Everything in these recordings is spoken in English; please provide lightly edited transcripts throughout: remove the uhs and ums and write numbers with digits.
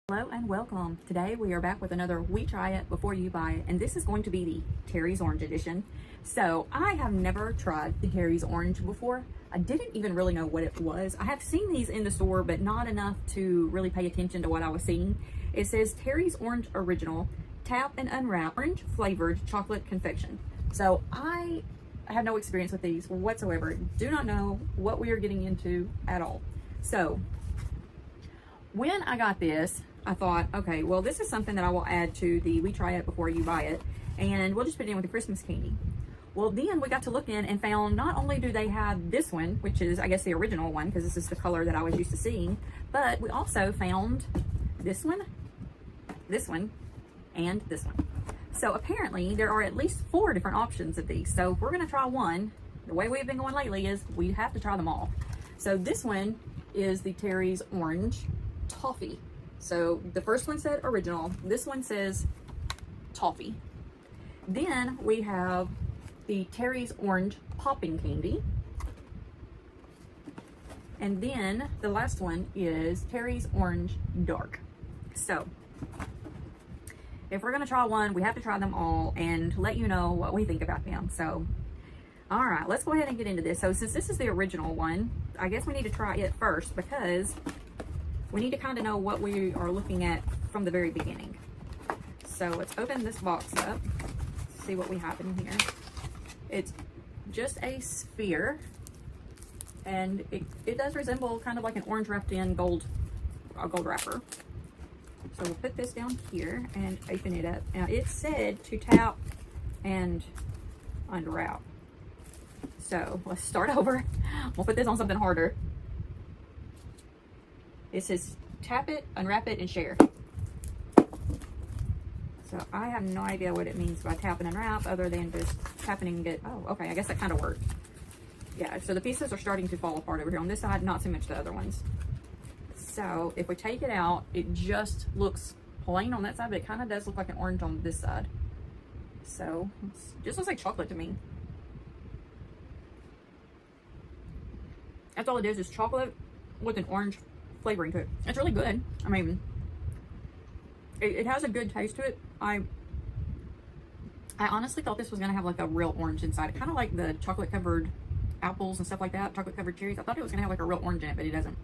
Hello and welcome. Today we are back with another We Try It Before You Buy It, and this is going to be the Terry's Orange edition. So I have never tried the Terry's Orange before. I didn't even really know what it was. I have seen these in the store, but not enough to really pay attention to what I was seeing. It says Terry's Orange Original, tap and unwrap orange flavored chocolate confection. So I have no experience with these whatsoever. Do not know what we are getting into at all. So when I got this, I thought, okay, well, this is something that I will add to the We Try It Before You Buy It, and we'll just put it in with the Christmas candy. Well, then we got to look in and found not only do they have this one, which is, I guess, the original one, because this is the color that I was used to seeing, but we also found this one, and this one. So apparently there are at least 4 different options of these. So if we're gonna try one, the way we've been going lately is we have to try them all. So this one is the Terry's Orange Toffee. So the first one said original, this one says toffee. Then we have the Terry's Orange Popping Candy. And then the last one is Terry's Orange Dark. So if we're gonna try one, we have to try them all and let you know what we think about them. So, all right, let's go ahead and get into this. So since this is the original one, I guess we need to try it first because we need to kind of know what we are looking at from the very beginning. So let's open this box up, see what we have in here. It's just a sphere, and it does resemble kind of like an orange wrapped in gold wrapper. So we'll put this down here and open it up. Now it said to tap and unwrap. So let's start over. We'll put this on something harder. It says tap it, unwrap it, and share. So I have no idea what it means by tap and unwrap other than just tapping and get, oh, okay, I guess that kind of worked. Yeah, so the pieces are starting to fall apart over here on this side, not so much the other ones. So if we take it out, it just looks plain on that side, but it kind of does look like an orange on this side. So it just looks like chocolate to me. That's all it is chocolate with an orange flavoring to it. It's really good. I mean, it has a good taste to it. I honestly thought this was gonna have like a real orange inside. Kind of like the chocolate covered apples and stuff like that, chocolate covered cherries. I thought it was gonna have like a real orange in it, but it doesn't.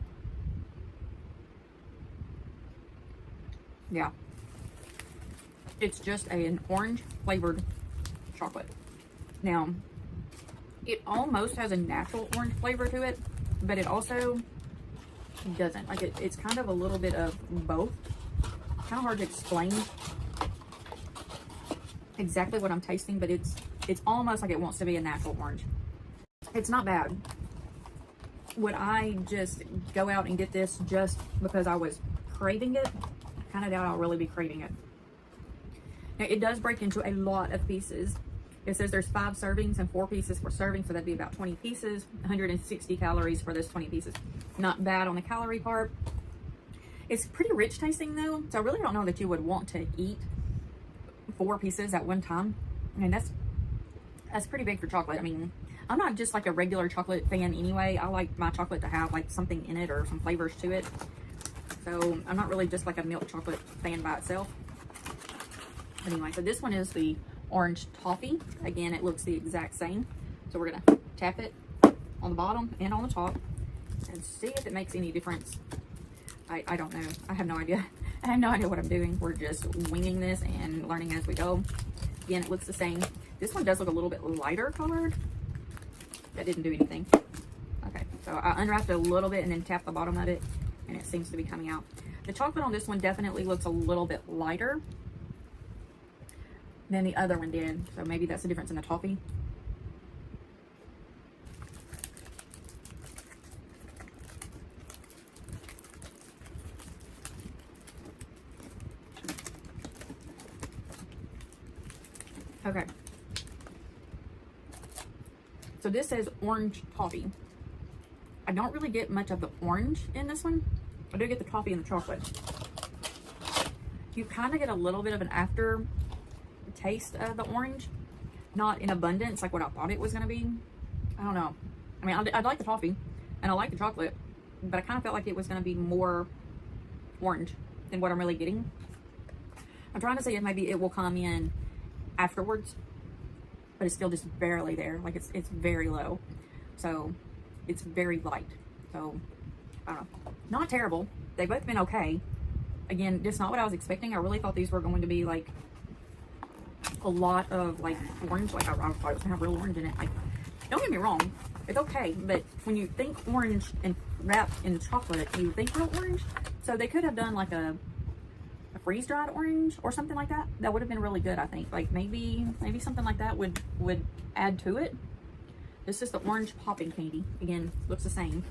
Yeah, it's just an orange flavored chocolate. Now, it almost has a natural orange flavor to it, but it also doesn't. Like it's kind of a little bit of both. Kind of hard to explain exactly what I'm tasting, but it's almost like it wants to be a natural orange. It's not bad. Would I just go out and get this just because I was craving it? I kind of doubt I'll really be craving it. Now it does break into a lot of pieces. It says there's 5 servings and 4 pieces per serving, so that'd be about 20 pieces, 160 calories for those 20 pieces. Not bad on the calorie part. It's pretty rich tasting though, so I really don't know that you would want to eat 4 pieces at one time. I mean, that's pretty big for chocolate. I mean, I'm not just like a regular chocolate fan anyway. I like my chocolate to have like something in it or some flavors to it. So I'm not really just like a milk chocolate fan by itself. But anyway, so this one is the Orange Toffee. Again, it looks the exact same. So we're gonna tap it on the bottom and on the top and see if it makes any difference. I don't know. I have no idea. I have no idea what I'm doing. We're just winging this and learning as we go. Again, it looks the same. This one does look a little bit lighter colored. That didn't do anything. Okay, so I unwrapped it a little bit and then tapped the bottom of it, and it seems to be coming out. The chocolate on this one definitely looks a little bit lighter than the other one did. So maybe that's the difference in the toffee. Okay. So this says orange toffee. I don't really get much of the orange in this one. I do get the toffee and the chocolate. You kind of get a little bit of an after taste of the orange, not in abundance like what I thought it was going to be. I don't know. I mean, I like the toffee and I like the chocolate, but I kind of felt like it was going to be more orange than what I'm really getting. I'm trying to see if maybe it will come in afterwards, but it's still just barely there. Like it's very low, so it's very light. So I don't know, not terrible. They've both been okay. Again, just not what I was expecting. I really thought these were going to be like a lot of like orange. Like I thought it was gonna have real orange in it. Like, don't get me wrong, it's okay, but when you think orange and wrapped in chocolate, you think real orange. So they could have done like a freeze-dried orange or something like that. That would have been really good, I think. Like maybe something like that would add to it. This is the orange popping candy. Again, looks the same.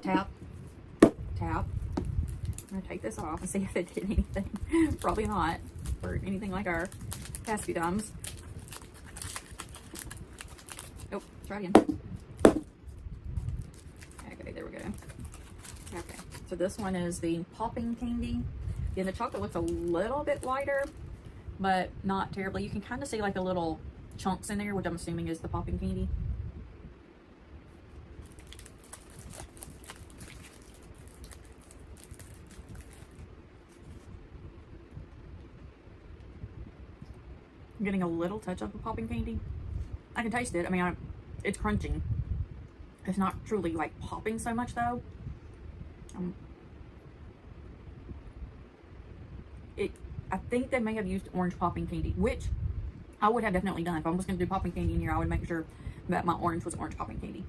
Tap, tap. I'm gonna take this off and see if it did anything. Probably not, or anything like our past few times. Oh, try again. Okay, there we go. Okay, so this one is the popping candy. Again, the chocolate looks a little bit lighter, but not terribly. You can kind of see like a little chunks in there, which I'm assuming is the popping candy. I'm getting a little touch of the popping candy. I can taste it. I mean, it's crunching. It's not truly like popping so much though. I think they may have used orange popping candy, which I would have definitely done. If I was going to do popping candy in here, I would make sure that my orange was orange popping candy,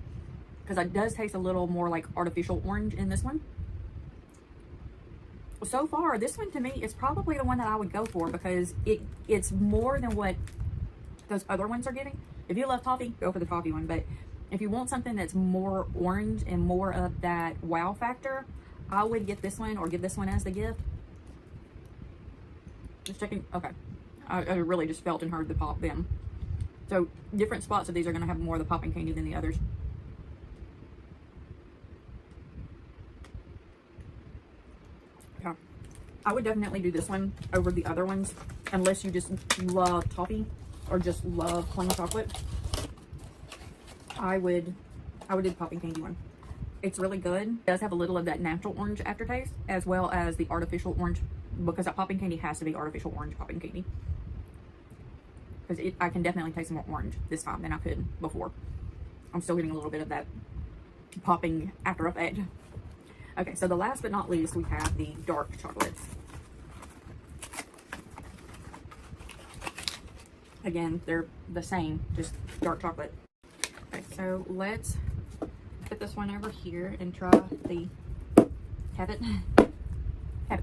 because it does taste a little more like artificial orange in this one. So far, this one to me is probably the one that I would go for, because it's more than what those other ones are giving. If you love toffee, go for the toffee one. But if you want something that's more orange and more of that wow factor, I would get this one, or give this one as the gift. Just checking. Okay. I really just felt and heard the pop then. So different spots of these are going to have more of the popping candy than the others. Yeah. I would definitely do this one over the other ones, unless you just love toffee or just love plain chocolate. I would do the popping candy one. It's really good. It does have a little of that natural orange aftertaste, as well as the artificial orange, because that popping candy has to be artificial orange popping candy. Because I can definitely taste more orange this time than I could before. I'm still getting a little bit of that popping after effect. Okay, so the last but not least, we have the dark chocolates. Again, they're the same, just dark chocolate. Okay, so let's put this one over here and try the have it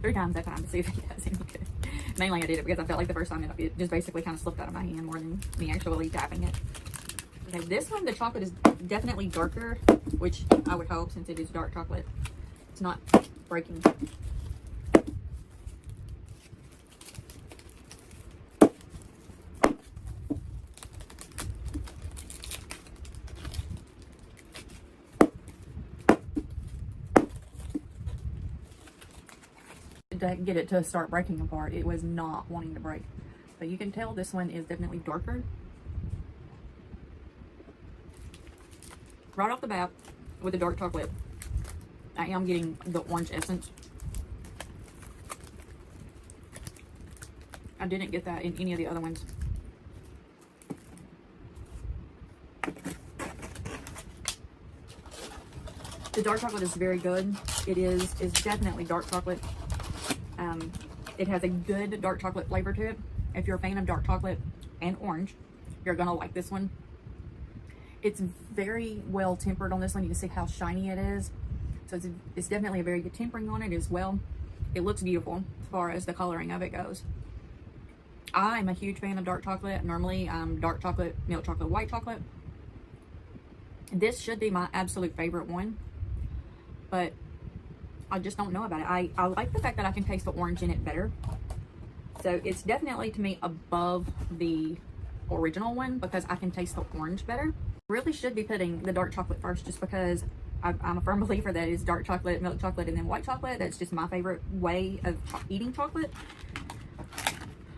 3 times that time to see if it does any good. Mainly I did it because I felt like the first time it just basically kind of slipped out of my hand more than me actually tapping it. Okay, this one, the chocolate is definitely darker, which I would hope, since it is dark chocolate, it's not breaking. To get it to start breaking apart, it was not wanting to break. But you can tell this one is definitely darker. Right off the bat with the dark chocolate, I am getting the orange essence. I didn't get that in any of the other ones. The dark chocolate is very good. It's definitely dark chocolate. It has a good dark chocolate flavor to it. If you're a fan of dark chocolate and orange, you're gonna like this one. It's very well tempered on this one. You can see how shiny it is. So it's definitely a very good tempering on it as well. It looks beautiful as far as the coloring of it goes. I'm a huge fan of dark chocolate. Normally, dark chocolate, milk chocolate, white chocolate. This should be my absolute favorite one, but I just don't know about it. I like the fact that I can taste the orange in it better. So it's definitely, to me, above the original one because I can taste the orange better. Really should be putting the dark chocolate first, just because I'm a firm believer that it's dark chocolate, milk chocolate, and then white chocolate. That's just my favorite way of eating chocolate.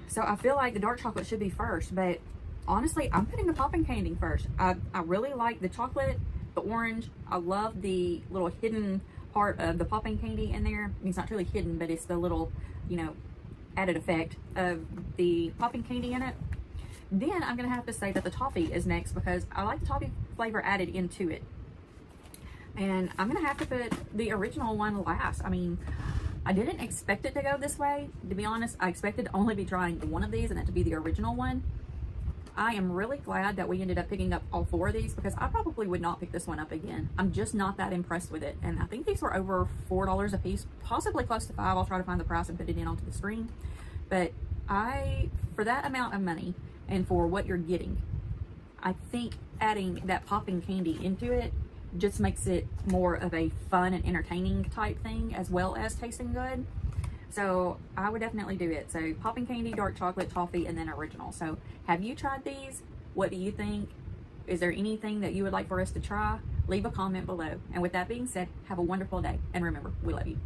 So I feel like the dark chocolate should be first, but honestly, I'm putting the popping candy first. I really like the chocolate, the orange. I love the little hidden part of the popping candy in there. It's not truly hidden, but it's the little, you know, added effect of the popping candy in it. Then I'm gonna have to say that the toffee is next because I like the toffee flavor added into it. And I'm gonna have to put the original one last. I mean, I didn't expect it to go this way. To be honest, I expected to only be trying one of these and that to be the original one. I am really glad that we ended up picking up all 4 of these because I probably would not pick this one up again. I'm just not that impressed with it. And I think these were over $4 a piece, possibly close to $5. I'll try to find the price and put it in onto the screen. But for that amount of money and for what you're getting, I think adding that popping candy into it just makes it more of a fun and entertaining type thing as well as tasting good. So I would definitely do it. So popping candy, dark chocolate, toffee, and then original. So have you tried these? What do you think? Is there anything that you would like for us to try? Leave a comment below. And with that being said, have a wonderful day. And remember, we love you.